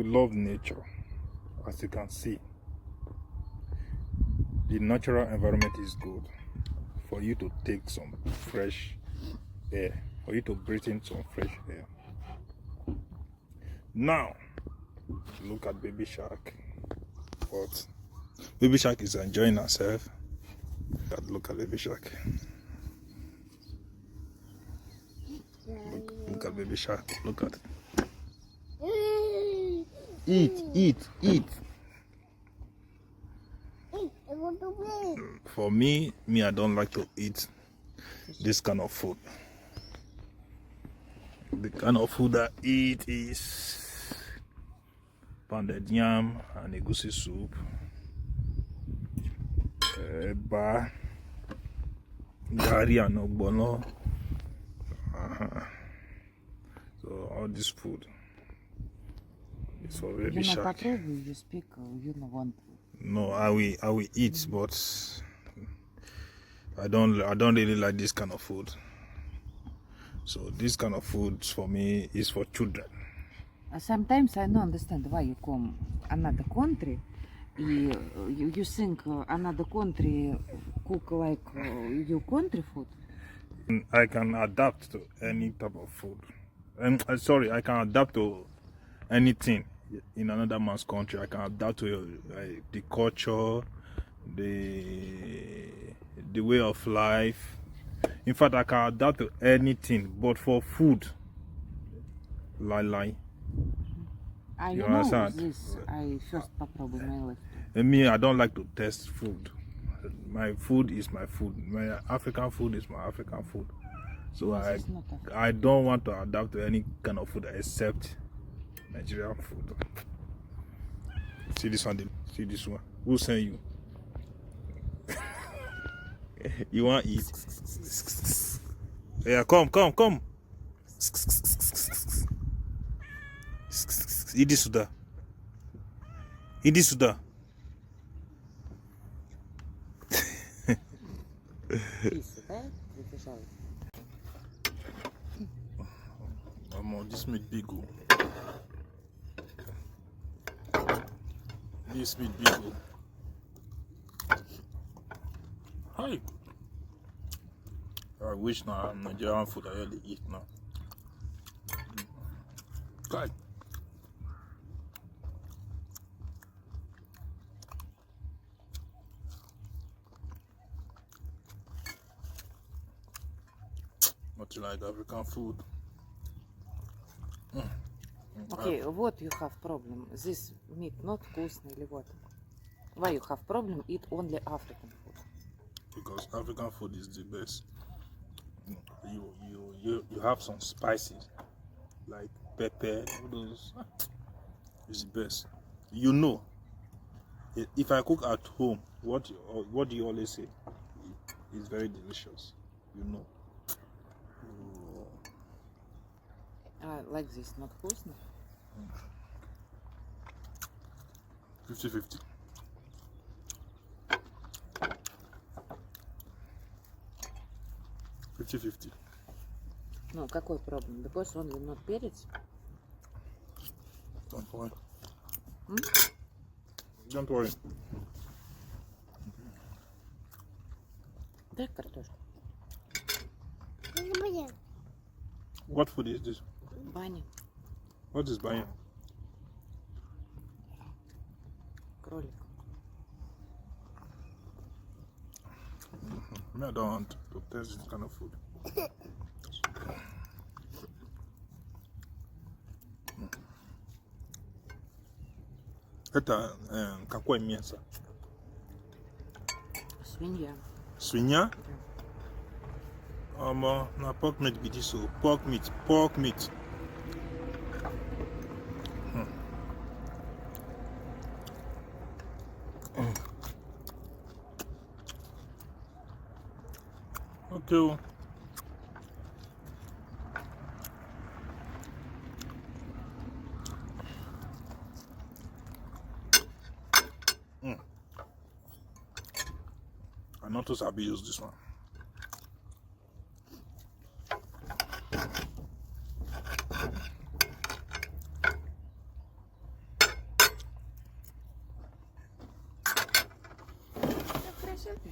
We love nature. As you can see, the natural environment is good for you to take some fresh air, for you to breathe in some fresh air. Now, look at baby shark. But baby shark is enjoying herself. Look at baby shark. Look at baby shark. Look at. Eat. For me, I don't like to eat this kind of food. The kind of food I eat is pounded yam and egusi soup, eba, gari and ogbono. So all this food is for baby shark. You speak, you don't want. No, I will eat, but I don't really like this kind of food. So this kind of food for me is for children. Sometimes I don't understand why you come another country. You think another country cook like your country food? I can adapt to any type of food. I can adapt to anything in another man's country. I can adapt to the culture, the way of life. In fact, I can adapt to anything. But for food, lie. You understand? This I first попробую my life. Me, I don't like to test food. My food is my food. My African food is my African food. So I don't want to adapt to any kind of food except Nigerian food. See this one? See this one? Who sent you? You want to eat? Yeah, come. Eat this Suda. This meat big. This meat big. Hi. I wish now Nigerian food I really eat now. God. Not like African food. Okay, what you have problem? This meat not вкусный или what? Why you have problem eat only African food? Because African food is the best. You have some spices like pepper, all those. It's the best. You know, if I cook at home, what do you always say? It's very delicious. You know. Like this, not вкусно? 50-50. No, какой problem? Because only not перец? Don't worry. Don't worry. Дай картошку. What food is this? Баня. What is buying? Кролик. I don't want to taste this kind of food. Это какое мясо? Свинья. Свинья? На pork meat be this. Pork meat. Okay. I notice I'll use this one. Russia?